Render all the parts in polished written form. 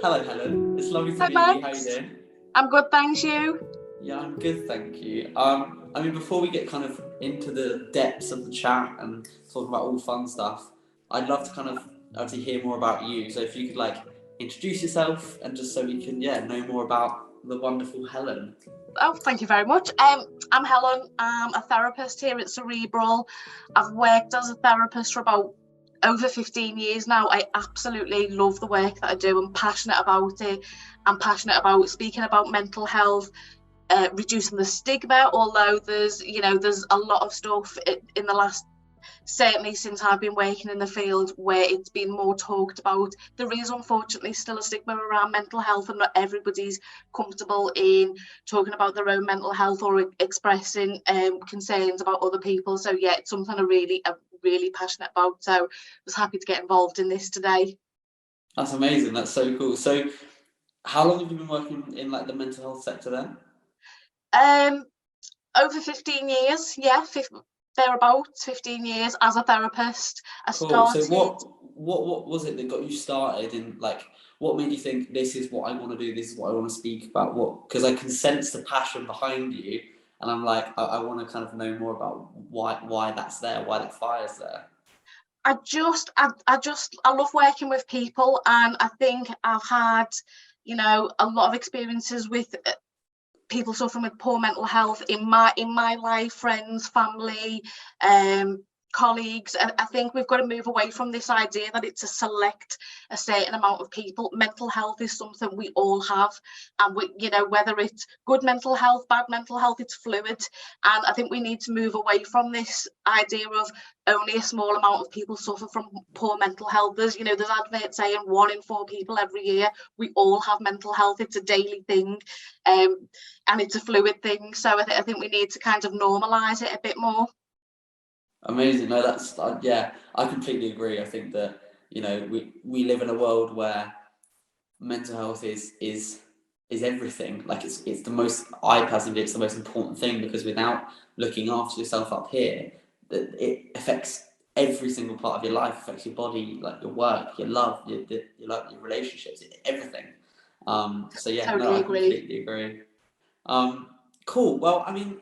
Hello, Helen. It's lovely to Hi, meet you. How are you Max. doing? I'm good, thanks. You? Yeah, I'm good, thank you. Before we get kind of into the depths of the chat and talk about all fun stuff, I'd love to kind of actually hear more about you. So if you could introduce yourself and just so we can know more about the wonderful Helen. Oh, thank you very much. I'm Helen. I'm a therapist here at Cerebral. I've worked as a therapist for about over 15 years now. I absolutely love the work that I do. I'm passionate about it. I'm passionate about speaking about mental health, reducing the stigma. Although there's a lot of stuff in the last, certainly since I've been working in the field, where it's been more talked about. There is unfortunately still a stigma around mental health, and not everybody's comfortable in talking about their own mental health or expressing concerns about other people. So yeah, it's something I'm really passionate about. So I was happy to get involved in this today. That's amazing. That's so cool. So how long have you been working in the mental health sector then? Over 15 years, yeah, thereabouts 15 years as a therapist. I Cool. So started. what was it that got you started in what made you think this is what I want to do, this is what I want to speak about? What, because I can sense the passion behind you, and I'm like, I want to kind of know more about why that's there, why that fire's there. I love working with people, and I think I've had, a lot of experiences with people suffering with poor mental health in my life, friends, family, colleagues. And I think we've got to move away from this idea that it's a certain amount of people. Mental health is something we all have, and whether it's good mental health, bad mental health, it's fluid. And I think we need to move away from this idea of only a small amount of people suffer from poor mental health. There's adverts saying 1 in 4 people every year. We all have mental health. It's a daily thing, and it's a fluid thing. So I think we need to kind of normalise it a bit more. Amazing. No, that's I completely agree. I think that we live in a world where mental health is everything. It's the most, I personally, it's the most important thing, because without looking after yourself up here, that it affects every single part of your life. It affects your body, like your work, your love, your relationships, everything. So yeah, no, Totally I agree. completely agree. Cool. Well, I mean,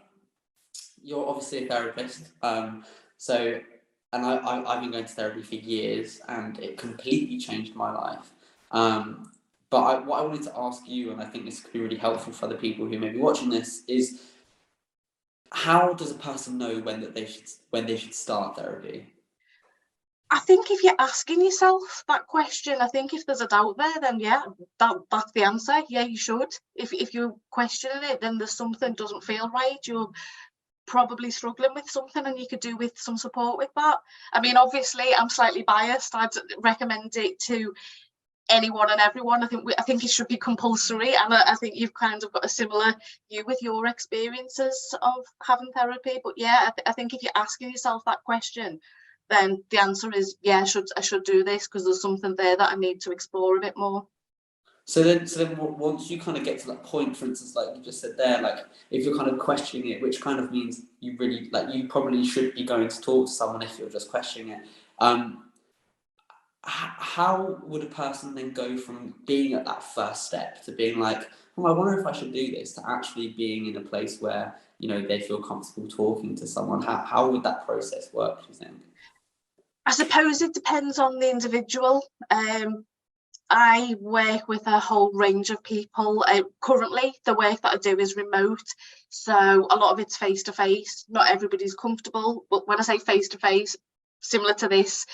you're obviously a therapist. So, and I've been going to therapy for years, and it completely changed my life. But what I wanted to ask you, and I think this could be really helpful for the people who may be watching this, is how does a person know when they should start therapy? I think if you're asking yourself that question, I think if there's a doubt there, then yeah, that's the answer. Yeah, you should. If you're questioning it, then there's something doesn't feel right. You're probably struggling with something, and you could do with some support with that. I mean, obviously, I'm slightly biased. I'd recommend it to anyone and everyone. I think it should be compulsory, and I think you've kind of got a similar view with your experiences of having therapy. But yeah, I think if you're asking yourself that question, then the answer is yeah, I should do this because there's something there that I need to explore a bit more. So then once you kind of get to that point, for instance, like you just said there, if you're kind of questioning it, which kind of means you really, you probably should be going to talk to someone if you're just questioning it. How would a person then go from being at that first step to being like, oh, I wonder if I should do this, to actually being in a place where they feel comfortable talking to someone? How would that process work, do you think? I suppose it depends on the individual. I work with a whole range of people. Currently, the work that I do is remote, so a lot of it's face-to-face. Not everybody's comfortable, but when I say face-to-face, similar to this,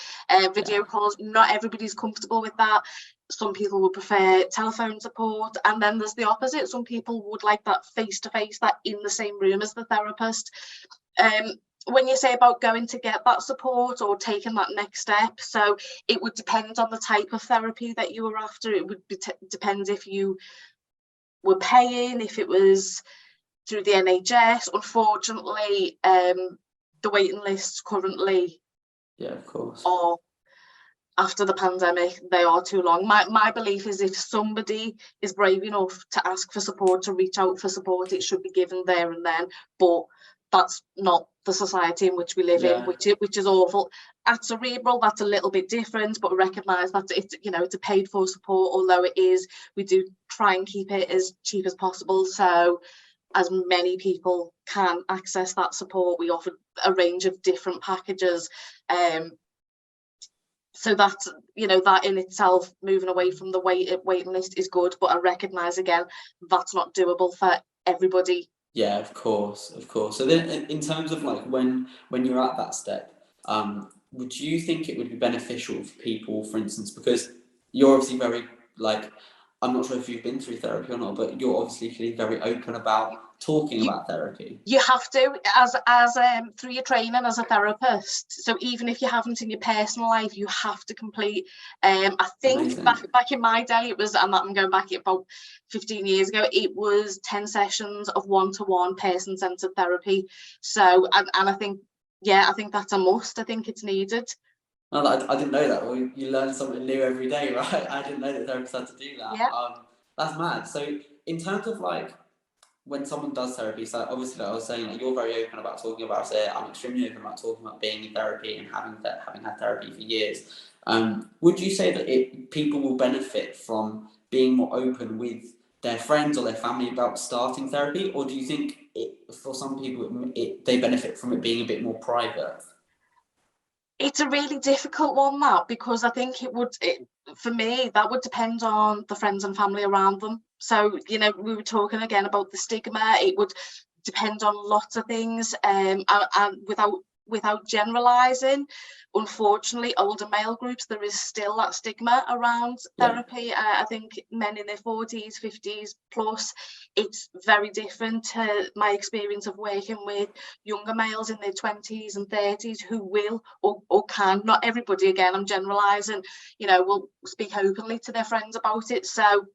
video calls, not everybody's comfortable with that. Some people would prefer telephone support, and then there's the opposite. Some people would like that face-to-face, that in the same room as the therapist. When you say about going to get that support or taking that next step, so it would depend on the type of therapy that you were after. It would depend if you were paying, if it was through the NHS. Unfortunately, the waiting lists currently, of course, or after the pandemic, they are too long. My belief is if somebody is brave enough to ask for support, to reach out for support, it should be given there and then. But that's not the society in which we live in, which is awful. At Cerebral, that's a little bit different, but recognise that it's, you know, it's a paid for support, although it is, we do try and keep it as cheap as possible, so as many people can access that support. We offer a range of different packages, so that's, you know, that in itself, moving away from the waiting list is good, but I recognise again that's not doable for everybody. Yeah, of course. So then, in terms of like when you're at that step, would you think it would be beneficial for people, for instance, because you're obviously very, like, I'm not sure if you've been through therapy or not, but you're obviously feeling very open about talking about therapy. You have to, as through your training as a therapist. So even if you haven't in your personal life, you have to complete. I think back in my day, it was, and I'm going back about 15 years ago, it was 10 sessions of one-to-one person-centered therapy. So, and I think, yeah, I think that's a must. I think it's needed. No, I didn't know that. Well, you learn something new every day, right? I didn't know that therapists had to do that. Yeah. That's mad. So in terms of like, when someone does therapy, so obviously, like I was saying, like, you're very open about talking about it. I'm extremely open about talking about being in therapy and having had therapy for years. Would you say that people will benefit from being more open with their friends or their family about starting therapy, or do you think for some people they benefit from it being a bit more private? It's a really difficult one, that, because I think for me, that would depend on the friends and family around them. So, you know, we were talking again about the stigma. It would depend on lots of things, and without generalising, unfortunately, older male groups, there is still that stigma around therapy. I think men in their 40s, 50s plus, it's very different to my experience of working with younger males in their 20s and 30s who will or can, not everybody, again, I'm generalising, you know, will speak openly to their friends about it. So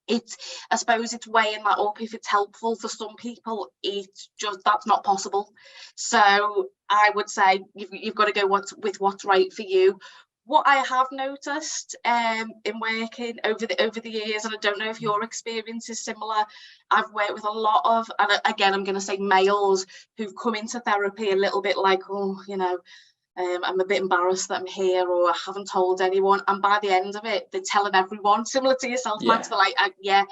I suppose it's weighing that up. If it's helpful for some people, it's just, that's not possible. So I would say you've got to go with what's right for you. What I have noticed in working over the years, and I don't know if your experience is similar, I've worked with a lot of, and again, I'm going to say males who've come into therapy a little bit like, oh, you know, I'm a bit embarrassed that I'm here, or I haven't told anyone. And by the end of it, they're telling everyone, similar to yourself, Max. They're like, yeah,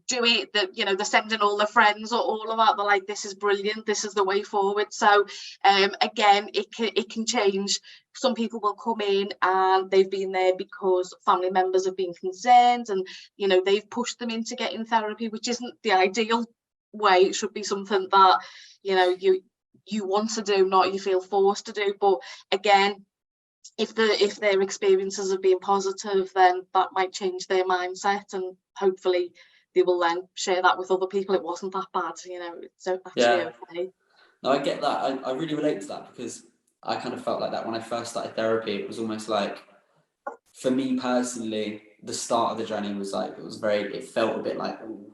do it. You know, they're sending all their friends or all of that. They're like, this is brilliant. This is the way forward. So again, it can change. Some people will come in and they've been there because family members have been concerned, and, you know, they've pushed them into getting therapy, which isn't the ideal way. It should be something that, you know, you want to do, not you feel forced to do. But again, if their experiences have been positive, then that might change their mindset, and hopefully they will then share that with other people. It wasn't that bad, you know, it's actually okay. No, I get that. I really relate to that, because I kind of felt like that when I first started therapy. It was almost like, for me personally, the start of the journey was like, it felt a bit like, ooh,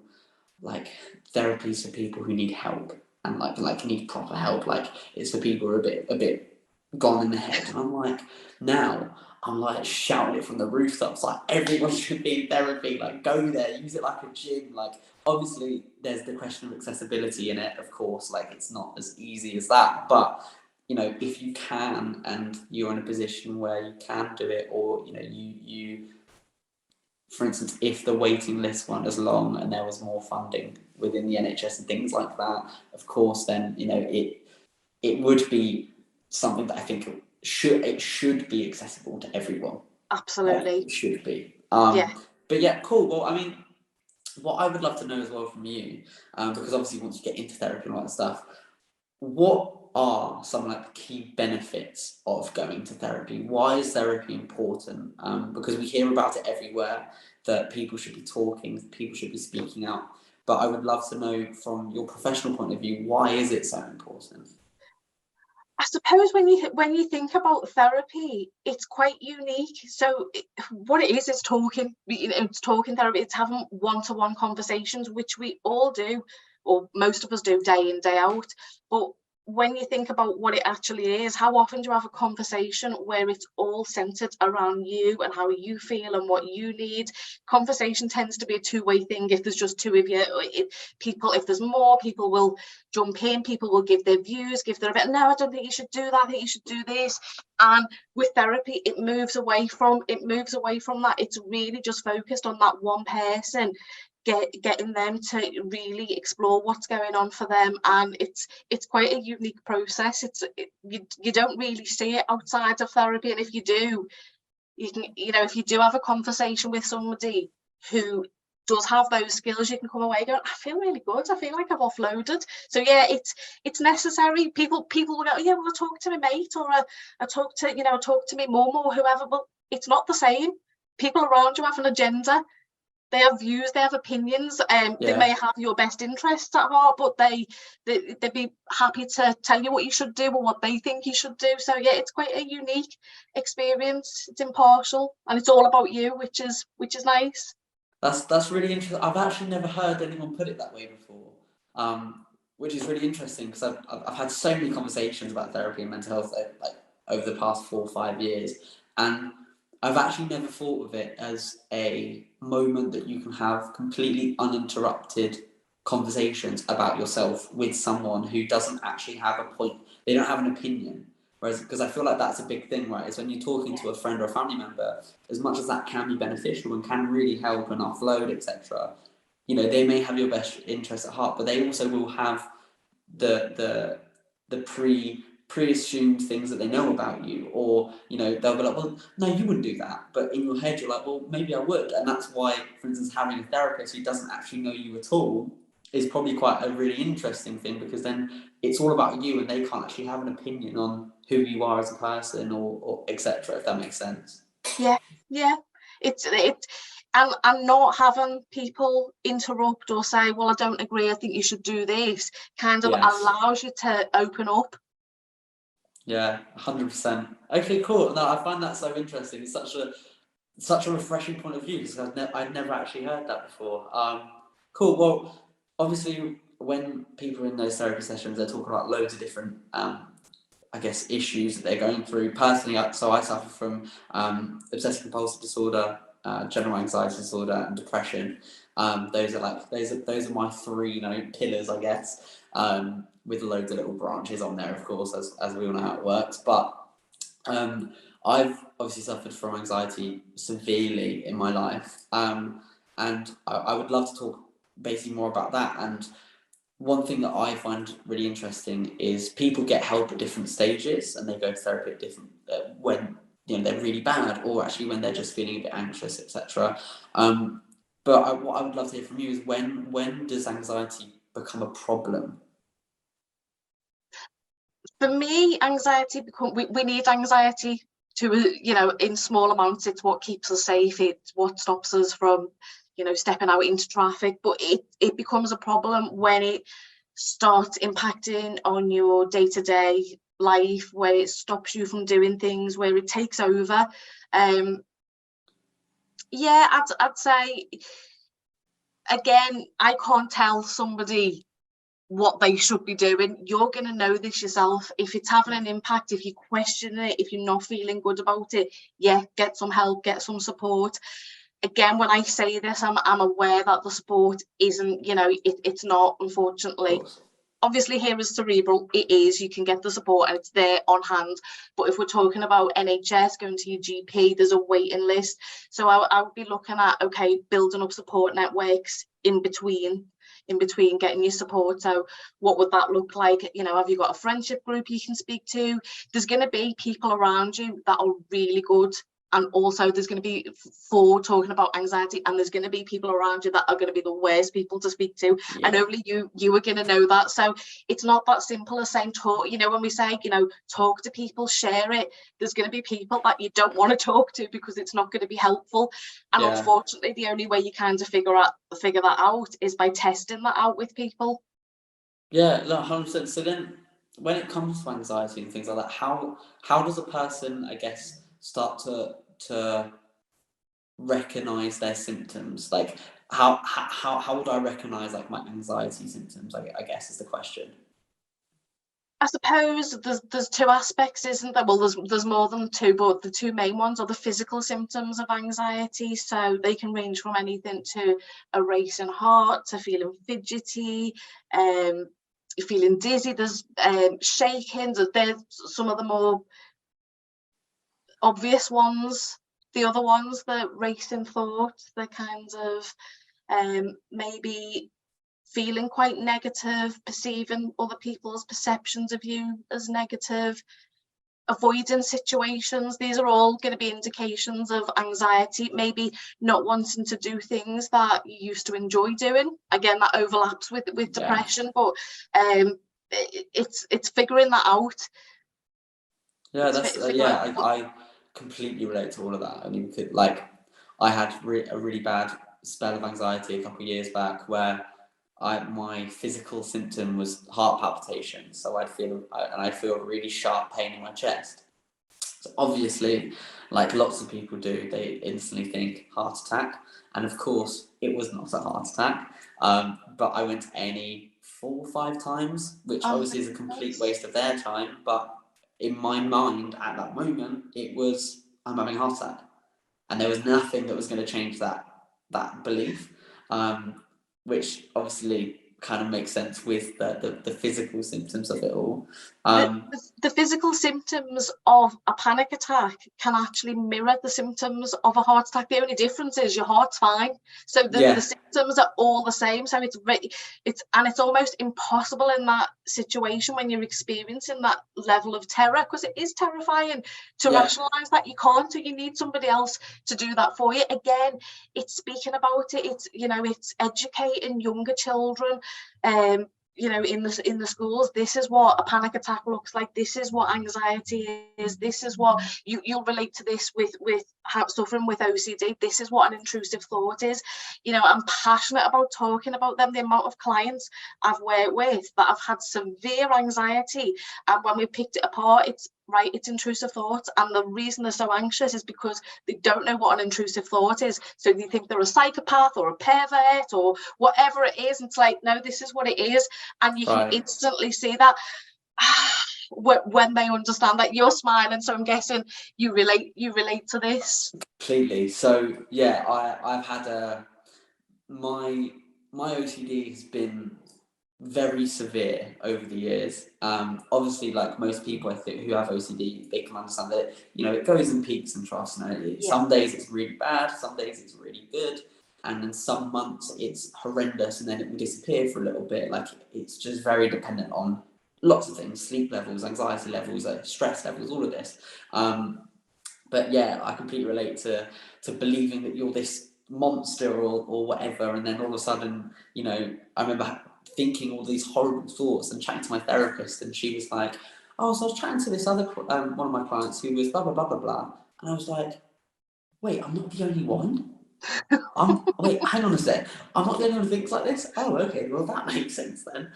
like therapy's for people who need help, and like need proper help. Like, it's for people who are a bit gone in the head. And I'm like, now I'm like shouting it from the rooftops, like, everyone should be in therapy. Like, go there, use it like a gym. Like, obviously there's the question of accessibility in it, of course. Like, it's not as easy as that, but, you know, if you can, and you're in a position where you can do it, or, you know, you for instance, if the waiting list weren't as long and there was more funding within the NHS and things like that, of course, then, you know, it would be something that I think it should be accessible to everyone. Absolutely. It should be. Yeah. But yeah, cool. Well, I mean, what I would love to know as well from you, because obviously once you get into therapy and all that stuff, what are some like the key benefits of going to therapy? Why is therapy important? Because we hear about it everywhere, that people should be talking, people should be speaking out. But I would love to know from your professional point of view, why is it so important? I suppose when you think about therapy, it's quite unique. So what it is talking. You know, it's talking therapy. It's having one-to-one conversations, which we all do, or most of us do, day in, day out. But when you think about what it actually is, how often do you have a conversation where it's all centered around you and how you feel and what you need? Conversation tends to be a two-way thing. If there's just two of you, if there's more, people will jump in, people will give their views, give their no, I don't think you should do that, I think you should do this. And with therapy, it moves away from that. It's really just focused on that one person, getting them to really explore what's going on for them. And it's quite a unique process. You don't really see it outside of therapy, and if you do, you can, if you do have a conversation with somebody who does have those skills, you can come away going, I feel really good, I feel like I've offloaded. So yeah, it's necessary. People will go, yeah, well, I talk to my mate, or I talk to my mum or whoever. But it's not the same. People around you have an agenda. They have views, they have opinions. They may have your best interests at heart, but they'd be happy to tell you what you should do or what they think you should do. So yeah, it's quite a unique experience. It's impartial and it's all about you, which is nice. That's really interesting. I've actually never heard anyone put it that way before, which is really interesting, because I've had so many conversations about therapy and mental health like over the past 4 or 5 years, and I've actually never thought of it as a moment that you can have completely uninterrupted conversations about yourself with someone who doesn't actually have a point. They don't have an opinion. Whereas, because I feel like that's a big thing, right? Is when you're talking to a friend or a family member, as much as that can be beneficial and can really help and offload, etc., they may have your best interest at heart, but they also will have the pre-assumed things that they know about you, or they'll be like, well, no, you wouldn't do that, but in your head you're like, well, maybe I would. And that's why, for instance, having a therapist who doesn't actually know you at all is probably quite a really interesting thing, because then it's all about you and they can't actually have an opinion on who you are as a person, or etc., if that makes sense. Yeah, and not having people interrupt or say, well, I don't agree, I think you should do this, kind of allows you to open up. Yeah, 100%. Okay, cool. No, I find that so interesting. It's such a refreshing point of view, because I'd never actually heard that before. Cool. Well, obviously, when people are in those therapy sessions, they're talking about loads of different, I guess, issues that they're going through. Personally, so I suffer from obsessive compulsive disorder, general anxiety disorder, and depression. Those are my three, pillars, I guess. With loads of little branches on there, of course, as we all know how it works. But I've obviously suffered from anxiety severely in my life, and I would love to talk basically more about that. And one thing that I find really interesting is people get help at different stages, and they go to therapy at different when they're really bad, or actually when they're just feeling a bit anxious, etc. But what I would love to hear from you is when does anxiety become a problem? For me, anxiety we need anxiety to, in small amounts. It's what keeps us safe. It's what stops us from, stepping out into traffic. But it becomes a problem when it starts impacting on your day-to-day life, where it stops you from doing things, where it takes over. Yeah, I'd say, again, I can't tell somebody what they should be doing. You're going to know this yourself. If it's having an impact, if you question it, if you're not feeling good about it, yeah, get some help, get some support. Again, when I say this, I'm aware that the support isn't, it's not, unfortunately. Obviously, here is Cerebral, it is, you can get the support and it's there on hand. But if we're talking about NHS, going to your GP, there's a waiting list. So I would be looking at, okay, building up support networks in between getting your support. So what would that look like? Have you got a friendship group you can speak to? There's going to be people around you that are really good, and also there's going to be, for talking about anxiety, and there's going to be people around you that are going to be the worst people to speak to, and only you are going to know that. So it's not that simple as saying talk. When we say talk to people, share it, there's going to be people that you don't want to talk to because it's not going to be helpful. And unfortunately, the only way you kind of figure that out is by testing that out with people. Yeah, no, 100%. So then, when it comes to anxiety and things like that, how does a person, I guess, start to recognize their symptoms? Like, how would I recognize like my anxiety symptoms? I guess is the question. I suppose there's two aspects, isn't there? Well, there's more than two, but the two main ones are the physical symptoms of anxiety. So they can range from anything to a racing heart, to feeling fidgety, feeling dizzy. There's shaking. There's some of the more obvious ones. The other ones, the racing thoughts, the kind of maybe feeling quite negative, perceiving other people's perceptions of you as negative, avoiding situations. These are all going to be indications of anxiety, maybe not wanting to do things that you used to enjoy doing. Again, that overlaps with depression, but it's figuring that out. Yeah, I completely relate to all of that. I mean, like, I had a really bad spell of anxiety a couple of years back where my physical symptom was heart palpitation. So I'd feel a really sharp pain in my chest. So obviously, like lots of people do, they instantly think heart attack. And of course, it was not a heart attack. But I went to A&E 4 or 5 times, which obviously is a complete waste of their time. But in my mind at that moment, it was, I'm having a heart attack. And there was nothing that was going to change that belief. Which obviously kind of makes sense with the physical symptoms of it all. The physical symptoms of a panic attack can actually mirror the symptoms of a heart attack. The only difference is your heart's fine. So the symptoms are all the same. So it's almost impossible in that situation when you're experiencing that level of terror, because it is terrifying to rationalize that. You can't, so you need somebody else to do that for you. Again, it's speaking about it. It's, it's educating younger children. In the schools, this is what a panic attack looks like. This is what anxiety is. This is what you'll relate to this with suffering with OCD. This is what an intrusive thought is. I'm passionate about talking about them. The amount of clients I've worked with that have had severe anxiety, and when we picked it apart, it's intrusive thoughts. And the reason they're so anxious is because they don't know what an intrusive thought is. So they think they're a psychopath or a pervert or whatever it is. It's like, no, this is what it is. And you can instantly see that when they understand that. You're smiling, so I'm guessing you relate to this. Completely. So yeah, I've had my OCD has been very severe over the years. Obviously, like most people, I think, who have OCD, they can understand that it goes in peaks and troughs. Some days it's really bad, some days it's really good, and then some months it's horrendous, and then it will disappear for a little bit. Like, it's just very dependent on lots of things: sleep levels, anxiety levels, stress levels, all of this. But yeah, I completely relate to believing that you're this monster or whatever, and then all of a sudden, I remember thinking all these horrible thoughts and chatting to my therapist, and she was like, "Oh, so I was chatting to this other one of my clients who was blah blah blah blah blah," and I was like, "Wait, I'm not the only one. Wait, hang on a sec. I'm not the only one who thinks like this. Oh, okay, well that makes sense then."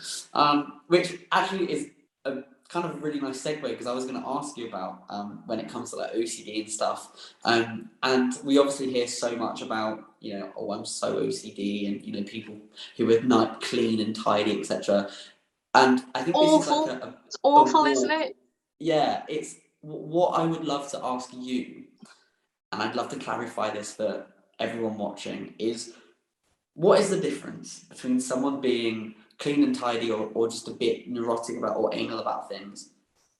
Which actually is a kind of a really nice segue, because I was going to ask you about when it comes to like OCD and stuff. And we obviously hear so much about, oh, I'm so OCD, and people who are not clean and tidy, etc. And I think awful. This is like it's awful, isn't it? Yeah, it's what I would love to ask you, and I'd love to clarify this for everyone watching, is what is the difference between someone being clean and tidy or just a bit neurotic about or anal about things,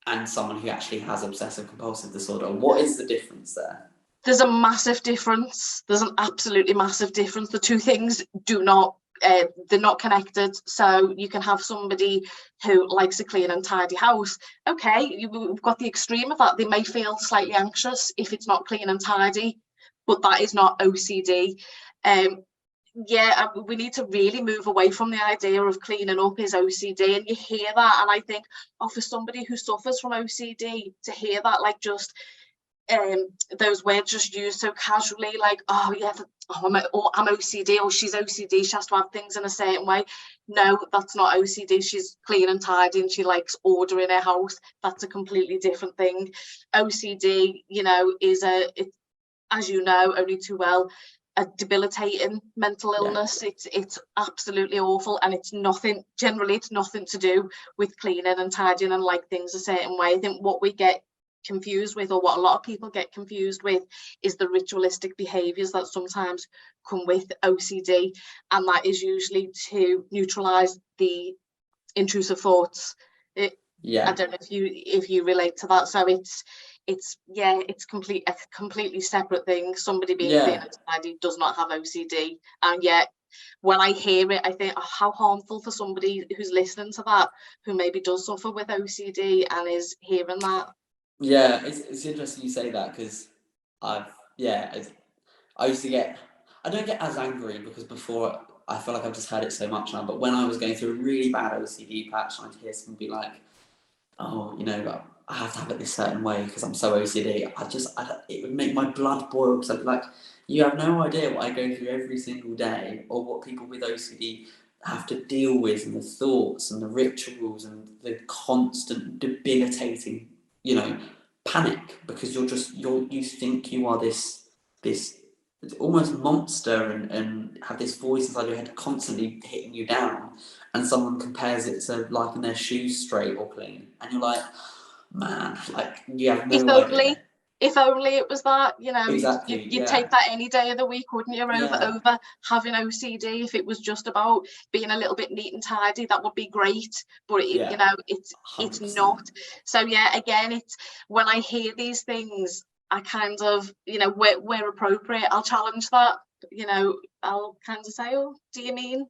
and someone who actually has obsessive compulsive disorder? What is the difference there? There's a massive difference. There's an absolutely massive difference. The two things they're not connected. So you can have somebody who likes a clean and tidy house. Okay, you've got the extreme of that. They may feel slightly anxious if it's not clean and tidy, but that is not OCD. We need to really move away from the idea of cleaning up is OCD. And you hear that, and I think, for somebody who suffers from OCD, to hear that, like, just those words just used so casually, like, I'm OCD, or she's OCD, she has to have things in a certain way. No, that's not OCD. She's clean and tidy and she likes order in her house. That's a completely different thing. OCD, is as you know only too well, a debilitating mental illness. It's absolutely awful, and it's nothing to do with cleaning and tidying and like things a certain way. I think what we get confused with, or what a lot of people get confused with, is the ritualistic behaviors that sometimes come with OCD, and that is usually to neutralize the intrusive thoughts. I don't know if you relate to that. So it's a completely separate thing. Somebody being clean and tidy does not have OCD, and yet when I hear it, I think, oh, how harmful for somebody who's listening to that, who maybe does suffer with OCD and is hearing that. Yeah, it's interesting you say that, because I used to get, I don't get as angry, because before I feel like I've just heard it so much now, but when I was going through a really bad OCD patch, I'd hear someone be like, oh, I have to have it this certain way because I'm so OCD. It would make my blood boil, because I'd be like, you have no idea what I go through every single day, or what people with OCD have to deal with, and the thoughts and the rituals and the constant debilitating, panic, because you think you are this almost monster, and have this voice inside your head constantly hitting you down, and someone compares it to liking their shoes straight or clean, and you're like, man, like, you have no idea. If only it was that, Exactly, you'd take that any day of the week, wouldn't you? Over having OCD. If it was just about being a little bit neat and tidy, that would be great. But it's 100%. not. So yeah, again, it's when I hear these things, I kind of, where appropriate, I'll challenge that. I'll kind of say, oh, do you mean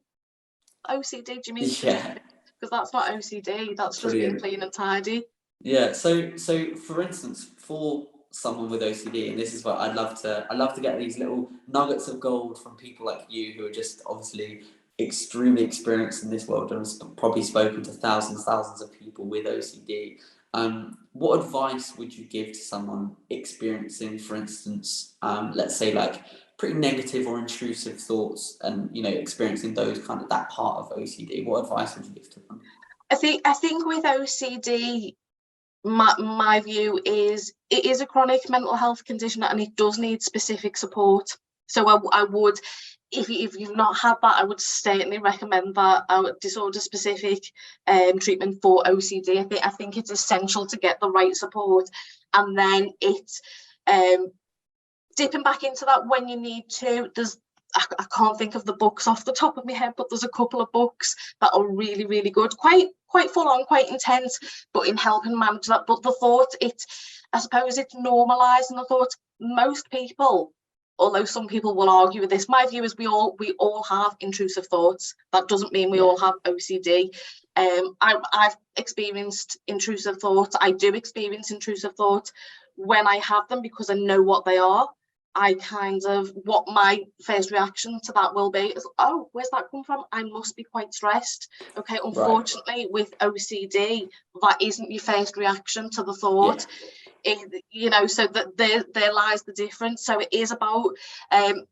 OCD? Do you mean Yeah. Because that's not OCD. That's just being clean and tidy. Yeah. So for instance, for someone with OCD, and this is what I'd love to get these little nuggets of gold from people like you, who are just obviously extremely experienced in this world, and have probably spoken to thousands of people with OCD. What advice would you give to someone experiencing, for instance, let's say, like, pretty negative or intrusive thoughts, and experiencing those kind of, that part of OCD? What advice would you give to them? I think with OCD, my view is it is a chronic mental health condition, and it does need specific support. So I would, if you've not had that, I would certainly recommend that disorder specific treatment for OCD. I think it's essential to get the right support, and then it's dipping back into that when you need to. I can't think of the books off the top of my head, but there's a couple of books that are really, really good, quite full on, quite intense, but in helping manage that. But the thought, I suppose it's normalising the thought. Most people, although some people will argue with this, my view is we all have intrusive thoughts. That doesn't mean we all have OCD. I've experienced intrusive thoughts. I do experience intrusive thoughts when I have them, because I know what they are. What my first reaction to that will be is, oh, where's that come from? I must be quite stressed. Okay, unfortunately, with OCD, that isn't your first reaction to the thought. So that there lies the difference. So it is about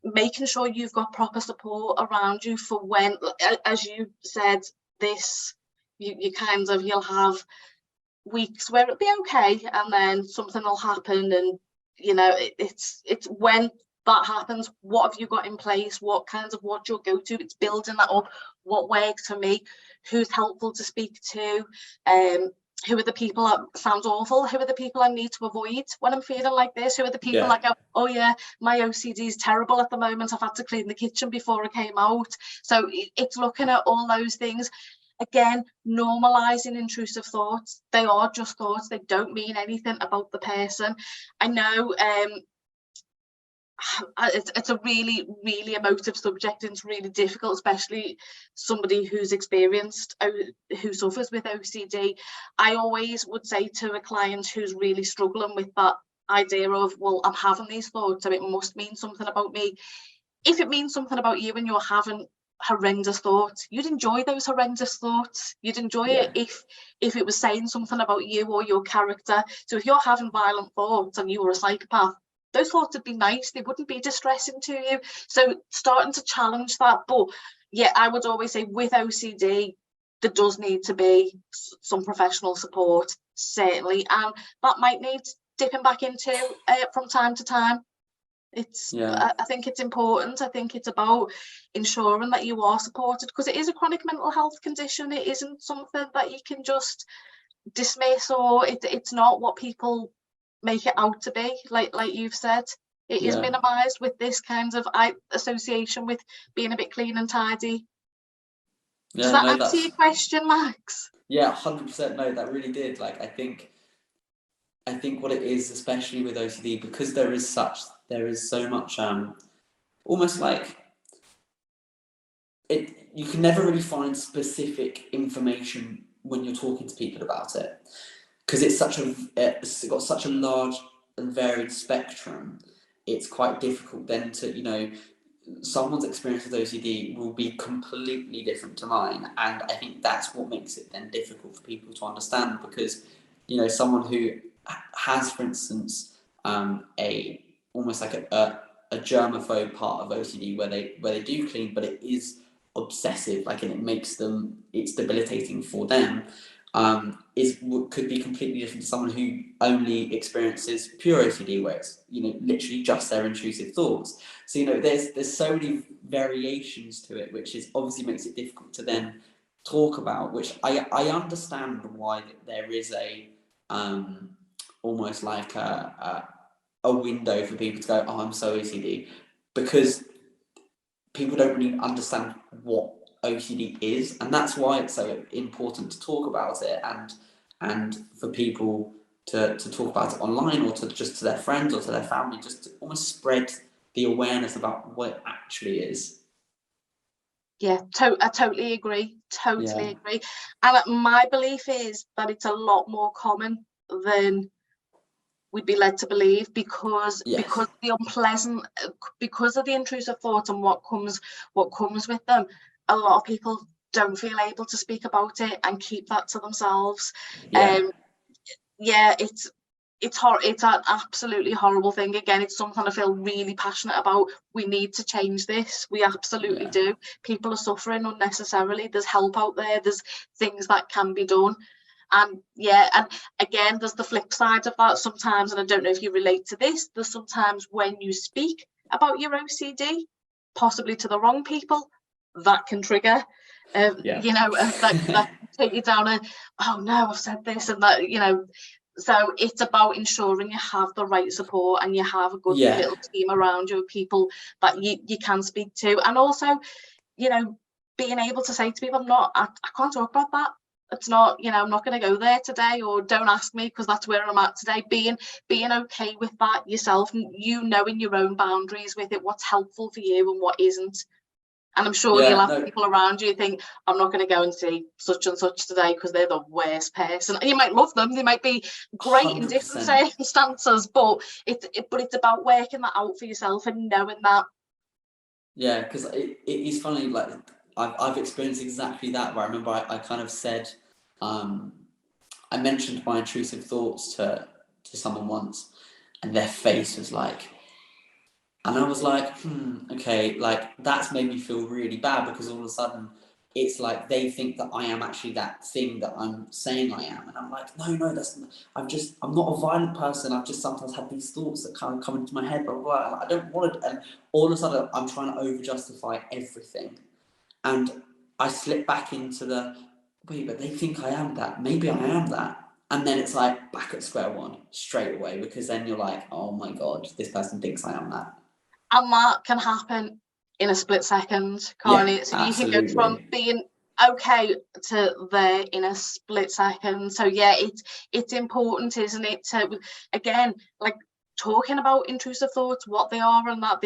making sure you've got proper support around you for when, as you said, you'll have weeks where it'll be okay, and then something will happen, and it's when that happens, what have you got in place, what you'll go to. It's building that up. What works for me, who's helpful to speak to, who are the people that sounds awful, who are the people I need to avoid when I'm feeling like this, who are the people that go, oh yeah, my OCD is terrible at the moment, I've had to clean the kitchen before I came out. So it's looking at all those things. Again, normalizing intrusive thoughts. They are just thoughts. They don't mean anything about the person. I know it's a really, really emotive subject, and it's really difficult, especially somebody who's experienced, who suffers with OCD. I always would say to a client who's really struggling with that idea of, well, I'm having these thoughts, so it must mean something about me. If it means something about you and you're having horrendous thoughts, you'd enjoy those horrendous thoughts. You'd enjoy it if it was saying something about you or your character. So if you're having violent thoughts and you were a psychopath, those thoughts would be nice. They wouldn't be distressing to you. So starting to challenge that. But yeah, I would always say with OCD, there does need to be some professional support, certainly, and that might need dipping back into from time to time. Yeah. I think it's important. I think it's about ensuring that you are supported, because it is a chronic mental health condition. It isn't something that you can just dismiss, or it's not what people make it out to be. Like you've said, it is Yeah. minimized with this kind of association with being a bit clean and tidy. Does Yeah, that no, answer your that's question, Max? yeah, 100%. No, that really did. Like, I think what it is, especially with OCD, because there is so much, almost like it. You can never really find specific information when you're talking to people about it, because it's got such a large and varied spectrum. It's quite difficult then to, someone's experience with OCD will be completely different to mine, and I think that's what makes it then difficult for people to understand, because someone who has, for instance, a almost like a germaphobe part of OCD where they do clean, but it is obsessive, like, and it's debilitating for them. Could be completely different to someone who only experiences pure OCD, where it's literally just their intrusive thoughts. So there's so many variations to it, which is obviously makes it difficult to then talk about. Which I understand why there is a almost like a window for people to go, oh, I'm so OCD, because people don't really understand what OCD is, and that's why it's so important to talk about it, and for people to talk about it online, or to their friends or to their family, just to almost spread the awareness about what it actually is. Yeah, I totally agree. Yeah. Totally agree. And my belief is that it's a lot more common than we'd be led to believe, because Yes. the unpleasant, because of the intrusive thoughts and what comes with them. A lot of people don't feel able to speak about it and keep that to themselves. Yeah. Yeah, it's it's an absolutely horrible thing. Again, it's something I feel really passionate about. We need to change this. We absolutely Yeah. do. People are suffering unnecessarily. There's help out there. There's things that can be done. And yeah, and again, there's the flip side of that sometimes, and I don't know if you relate to this, there's sometimes when you speak about your OCD, possibly to the wrong people, that can trigger, Yeah. that can take you down a, oh no, I've said this and that, so it's about ensuring you have the right support and you have a good Yeah. little team around you, people that you can speak to. And also, being able to say to people, I can't talk about that. It's not, I'm not going to go there today, or don't ask me because that's where I'm at today. Being okay with that yourself, and knowing your own boundaries with it, what's helpful for you and what isn't. And I'm sure you'll Yeah. have No. people around you who think, I'm not going to go and see such and such today because they're the worst person. And you might love them, they might be great in different 100%. circumstances, but it's about working that out for yourself and knowing that. Yeah, because it is funny. Like, I've experienced exactly that. Where I remember I kind of said, I mentioned my intrusive thoughts to someone once, and their face was like, and I was like, okay, like, that's made me feel really bad, because all of a sudden it's like they think that I am actually that thing that I'm saying I am, and I'm like, no, I'm not a violent person. I've just sometimes had these thoughts that kind of come into my head, blah blah blah. I don't want to, and all of a sudden I'm trying to over justify everything, and I slip back into the, wait, but they think I am that. Maybe I am that. And then it's like back at square one straight away, because then you're like, oh my God, this person thinks I am that. And that can happen in a split second, can't Yeah, it? So you can go from absolutely. being okay to there in a split second. So yeah, it's important, isn't it, to, again, like, talking about intrusive thoughts, what they are, and that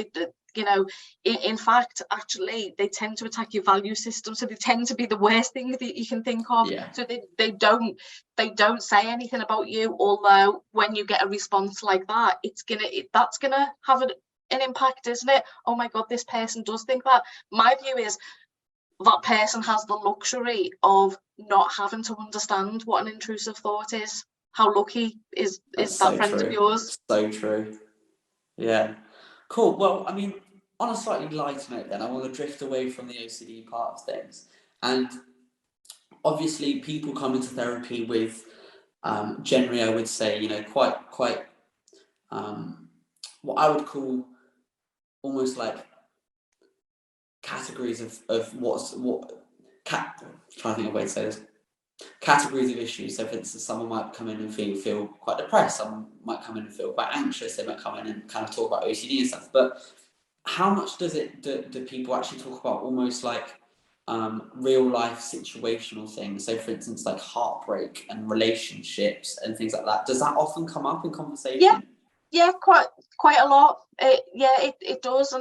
in fact, actually, they tend to attack your value system. So they tend to be the worst thing that you can think of. Yeah. So they don't say anything about you, although when you get a response like that, that's gonna have an impact, isn't it? Oh my God, this person does think that. My view is that person has the luxury of not having to understand what an intrusive thought is. How lucky is That's that so friend of true. yours? So true. Yeah. Cool. Well, I mean, on a slightly lighter note, then I want to drift away from the OCD part of things. And obviously, people come into therapy with, generally, I would say, quite what I would call almost like categories of trying to think of a way to say this. Categories of issues. So, for instance, someone might come in and feel quite depressed. Someone might come in and feel quite anxious. They might come in and kind of talk about OCD and stuff. But how much do people actually talk about almost like real life situational things? So, for instance, like heartbreak and relationships and things like that. Does that often come up in conversation? Yeah, quite a lot. It does.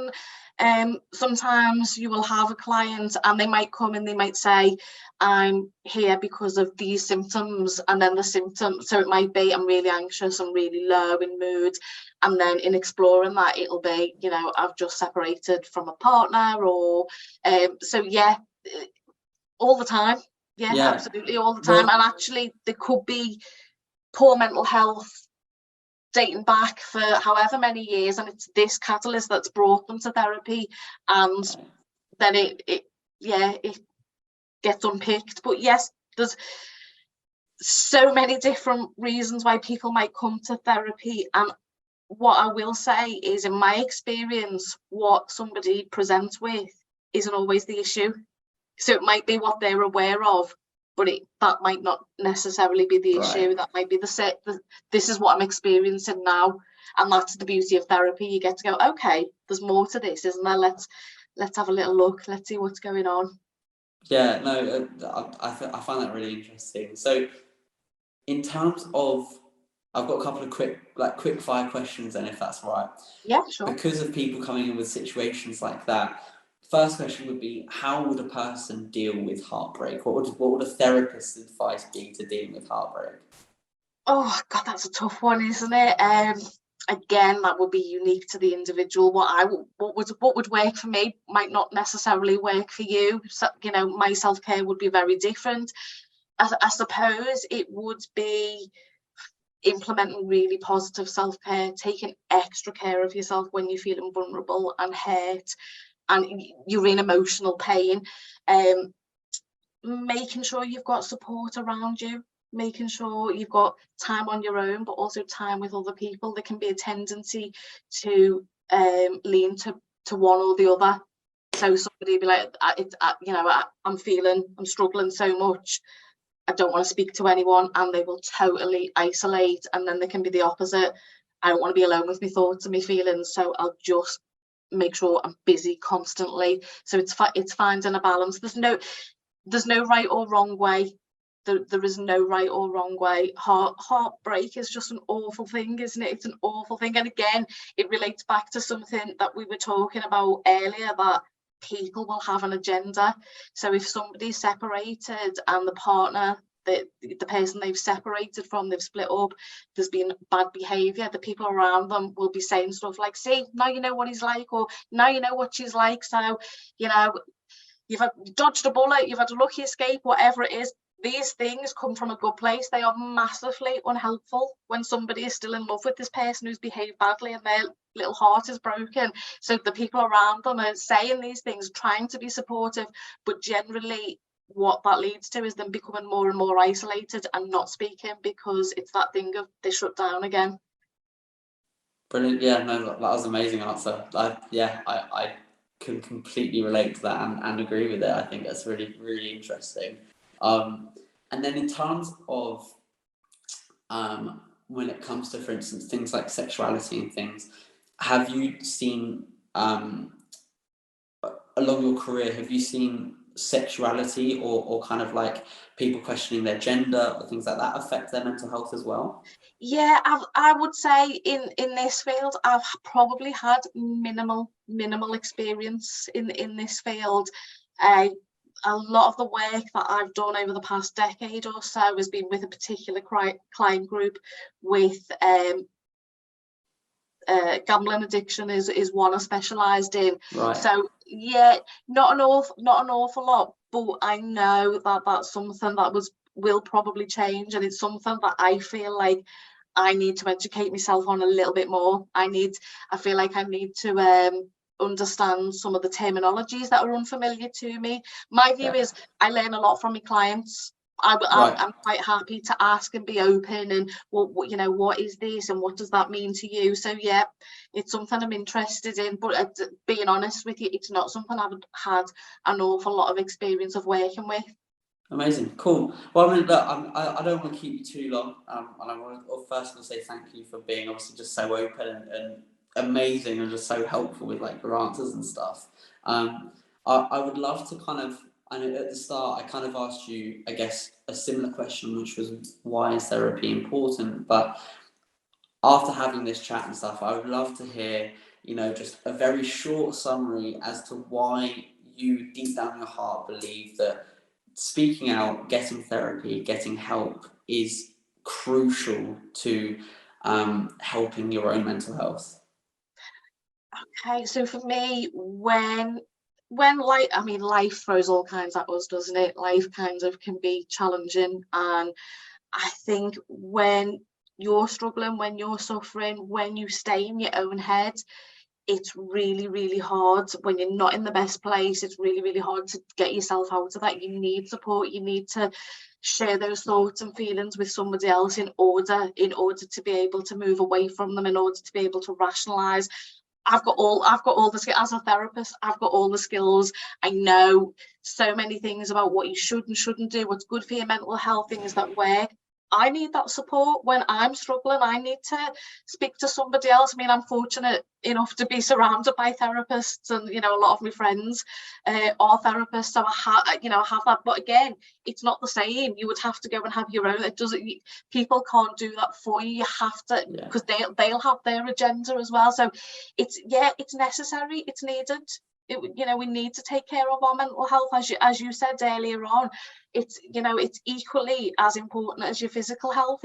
And sometimes you will have a client and they might come and they might say, I'm here because of these symptoms, and then the symptoms, so it might be I'm really anxious, I'm really low in mood, and then in exploring that it'll be, I've just separated from a partner, or so all the time. Yeah, absolutely, all the time. And actually there could be poor mental health dating back for however many years, and it's this catalyst that's brought them to therapy, and then it gets unpicked. But yes, there's so many different reasons why people might come to therapy, and what I will say is, in my experience, what somebody presents with isn't always the issue. So it might be what they're aware of, but that might not necessarily be the issue. That might be this is what I'm experiencing now, and that's the beauty of therapy. You get to go, okay, there's more to this, isn't there? Let's have a little look. Let's see what's going on. Yeah, no, I find that really interesting. So, in terms of, I've got a couple of quick fire questions, then, if that's right. Yeah, sure. Because of people coming in with situations like that, first question would be, how would a person deal with heartbreak? What would a therapist's advice be to dealing with heartbreak? Oh God, that's a tough one, isn't it? Again, that would be unique to the individual. What would work for me might not necessarily work for you. So, my self-care would be very different. I suppose it would be implementing really positive self-care, taking extra care of yourself when you're feeling vulnerable and hurt and you're in emotional pain. Making sure you've got support around you, making sure you've got time on your own, but also time with other people. There can be a tendency to lean to one or the other. So somebody be like, I'm struggling so much, I don't want to speak to anyone, and they will totally isolate. And then there can be the opposite. I don't want to be alone with my thoughts and my feelings, so I'll just make sure I'm busy constantly. So it's finding a balance. There's no right or wrong way. There is no right or wrong way. Heartbreak is just an awful thing, isn't it? It's an awful thing. And again, it relates back to something that we were talking about earlier, that people will have an agenda. So if somebody's separated and the partner, the person they've separated from, they've split up, there's been bad behaviour, the people around them will be saying stuff like, see, now you know what he's like, or now you know what she's like, so you've dodged a bullet, you've had a lucky escape, whatever it is. These things come from a good place. They are massively unhelpful when somebody is still in love with this person who's behaved badly and their little heart is broken. So the people around them are saying these things, trying to be supportive, but generally what that leads to is them becoming more and more isolated and not speaking, because it's that thing of they shut down again. Brilliant. Yeah, no, that was an amazing answer. I can completely relate to that and agree with it. I think that's really, really interesting. And then in terms of when it comes to, for instance, things like sexuality and things, have you seen along your career, have you seen sexuality or kind of like people questioning their gender or things like that affect their mental health as well? Yeah, I would say in this field, I've probably had minimal experience in this field. A lot of the work that I've done over the past decade or so has been with a particular client group with gambling addiction is one I specialised in. Right. So yeah, not an awful lot, but I know that that's something that will probably change, and it's something that I feel like I need to educate myself on a little bit more. I feel like I need to understand some of the terminologies that are unfamiliar to me. My view is I learn a lot from my clients. Right. I'm quite happy to ask and be open, and what, you know, what is this and what does that mean to you? So yeah, it's something I'm interested in, but being honest with you, it's not something I've had an awful lot of experience of working with. Amazing, cool. Well, I mean, look, I don't want to keep you too long, and I want to first of all say thank you for being obviously just so open and amazing and just so helpful with like your answers and stuff. I would love to kind of, I know at the start I kind of asked you, I guess, a similar question, which was why is therapy important? But after having this chat and stuff, I would love to hear, you know, just a very short summary as to why you deep down in your heart believe that speaking out, getting therapy, getting help is crucial to helping your own mental health. Okay, so for me, when like, I mean, life throws all kinds at us, doesn't it? Life kind of can be challenging, and I think when you're struggling, when you're suffering, when you stay in your own head, it's really, really hard. When you're not in the best place, it's really, really hard to get yourself out of that. You need support. You need to share those thoughts and feelings with somebody else in order to be able to move away from them, in order to be able to rationalize. I've got all the skills as a therapist. I've got all the skills. I know so many things about what you should and shouldn't do, what's good for your mental health, things that work. I need that support when I'm struggling. I need to speak to somebody else. I mean, I'm fortunate enough to be surrounded by therapists, and you know, a lot of my friends are therapists, so I have that. But again, it's not the same. You would have to go and have your own. It doesn't. People can't do that for you. You have to, Yeah. because they'll have their agenda as well. So it's necessary. It's needed. We need to take care of our mental health, as you said earlier on. It's equally as important as your physical health.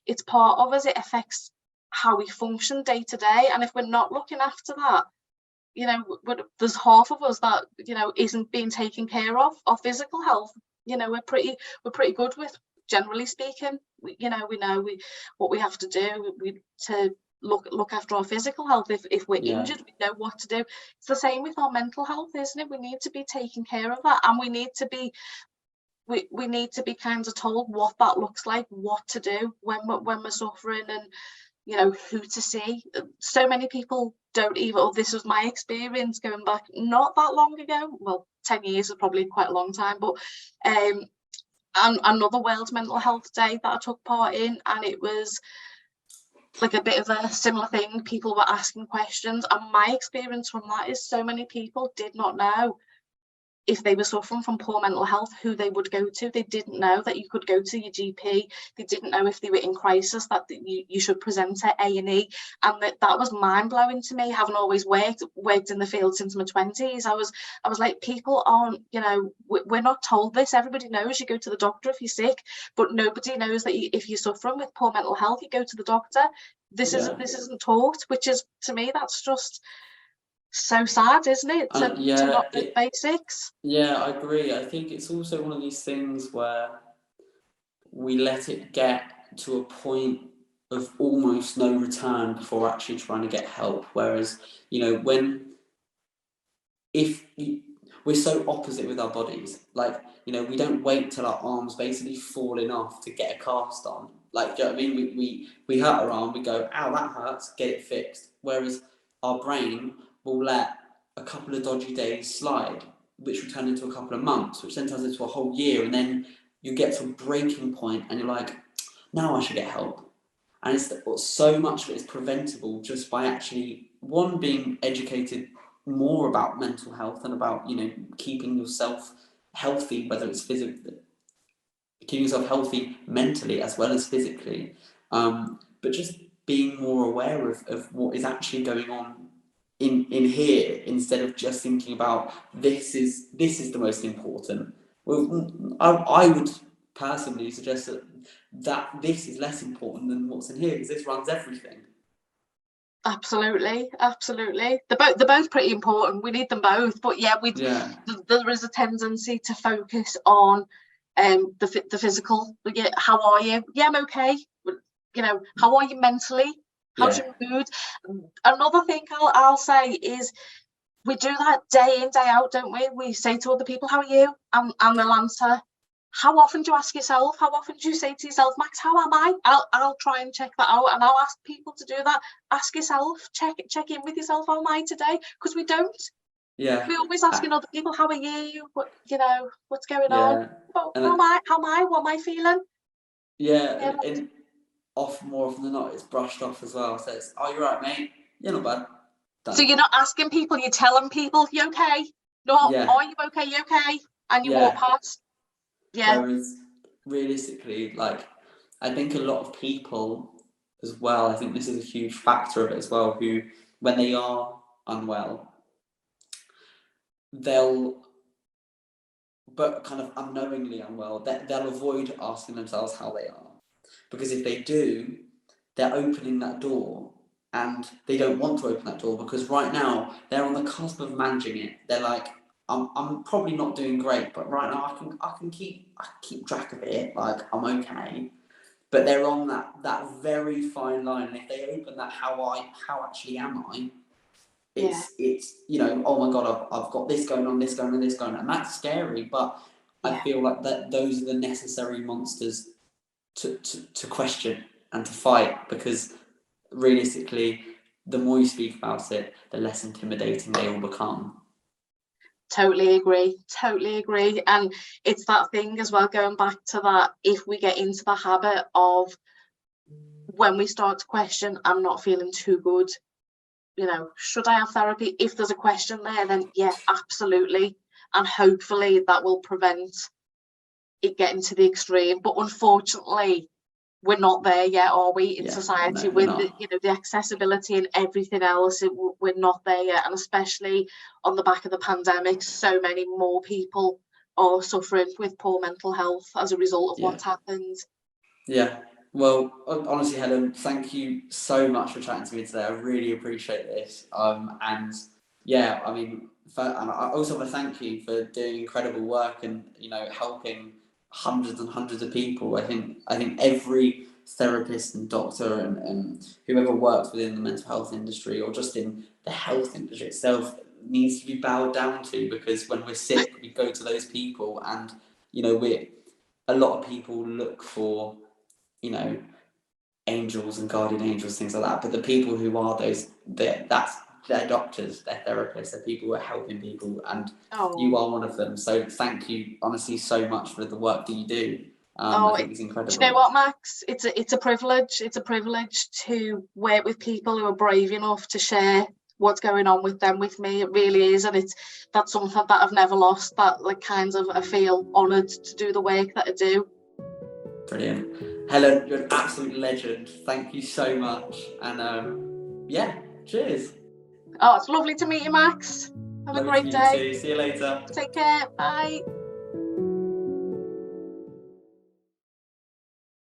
It's part of us. It affects how we function day to day, and if we're not looking after that, there's half of us that isn't being taken care of. Our physical health, we're pretty good with, generally speaking. We know what we have to do to look after our physical health. If we're injured, we know what to do. It's the same with our mental health, isn't it? We need to be taking care of that, and we need to be kind of told what that looks like, what to do when we're suffering, and who to see. So many people don't even, or this was my experience going back not that long ago, well, 10 years is probably quite a long time, but and another World Mental Health Day that I took part in, and it was like a bit of a similar thing. People were asking questions, and my experience from that is so many people did not know if they were suffering from poor mental health, who they would go to. They didn't know that you could go to your GP. They didn't know if they were in crisis, that you should present to A&E. And that was mind-blowing to me, having always worked in the field since my 20s. I was like, people aren't, we're not told this. Everybody knows you go to the doctor if you're sick, but nobody knows that if you're suffering with poor mental health, you go to the doctor. This isn't taught, which is, to me, that's just so sad, isn't it? To not know basics. Yeah, I agree. I think it's also one of these things where we let it get to a point of almost no return before actually trying to get help. Whereas, we're so opposite with our bodies. Like, we don't wait till our arms basically falling off to get a cast on. Like, do you know what I mean? We hurt our arm, we go, ow, that hurts, get it fixed. Whereas our brain will let a couple of dodgy days slide, which will turn into a couple of months, which then turns into a whole year, and then you get to a breaking point and you're like, now I should get help. And so much of it is preventable just by actually, one, being educated more about mental health and about, keeping yourself healthy, whether it's physically, keeping yourself healthy mentally as well as physically, but just being more aware of what is actually going on in here, instead of just thinking about this is the most important. Well, I would personally suggest that this is less important than what's in here, because this runs everything. Absolutely. They're both pretty important. We need them both, but there is a tendency to focus on the physical. Yeah, how are you? Yeah, I'm okay. How are you mentally? How's your mood? Another thing I'll say is, we do that day in, day out, don't we? We say to other people, how are you? And they'll answer, how often do you ask yourself? How often do you say to yourself, Max, how am I? I'll try and check that out, and I'll ask people to do that. Ask yourself, check in with yourself. How am I today? Because we don't. Yeah. We're always asking other people, how are you? What, what's going on? Yeah. But And how am I? How am I? What am I feeling? yeah, Yeah. and more often than not, it's brushed off as well. So it's, oh, you're right, mate. You're not bad. So Done. you're not asking people, you're telling people, you okay? No, Yeah. are you okay? You okay? And you walk Yeah. past. Yeah. Whereas realistically, like, I think a lot of people as well, I think this is a huge factor of it as well, who, when they are unwell, they'll, but kind of unknowingly unwell, they'll avoid asking themselves how they are. Because if they do, they're opening that door, and they don't want to open that door because right now they're on the cusp of managing it. They're like, I'm probably not doing great, but right now I can keep track of it. Like, I'm okay. But they're on that very fine line. And if they open that, how actually am I? Yeah. It's oh my god, I've got this going on, this going on, this going on, and that's scary. But I Yeah. feel like that those are the necessary monsters to question and to fight, because realistically, the more you speak about it, the less intimidating they all become. Totally agree. And it's that thing as well, going back to that, if we get into the habit of, when we start to question, I'm not feeling too good, should I have therapy? If there's a question there, then yeah, absolutely. And hopefully that will prevent it getting to the extreme. But unfortunately, we're not there yet, are we, in society, No, we're with the, not. the accessibility and everything else? We're not there yet, and especially on the back of the pandemic, so many more people are suffering with poor mental health as a result of Yeah. what's happened. Yeah. Well, honestly, Helen, thank you so much for chatting to me today. I really appreciate this. And yeah, I mean, and I also want to thank you for doing incredible work and helping hundreds and hundreds of people. I think every therapist and doctor and whoever works within the mental health industry or just in the health industry itself needs to be bowed down to, because when we're sick, we go to those people, and we're a lot of people look for angels and guardian angels, things like that. But the people who are those, that's their doctors, their therapists, they're people who are helping people, and you are one of them. So thank you, honestly, so much for the work that you do. I think it's incredible. Do you know what, Max? It's a privilege. It's a privilege to work with people who are brave enough to share what's going on with them with me. It really is, and that's something that I've never lost. That, like, kind of, I feel honoured to do the work that I do. Brilliant. Helen, you're an absolute legend. Thank you so much. And yeah, cheers. Oh, it's lovely to meet you, Max. Have a Lovely to great meet you day. too. See you later. Take care. Bye.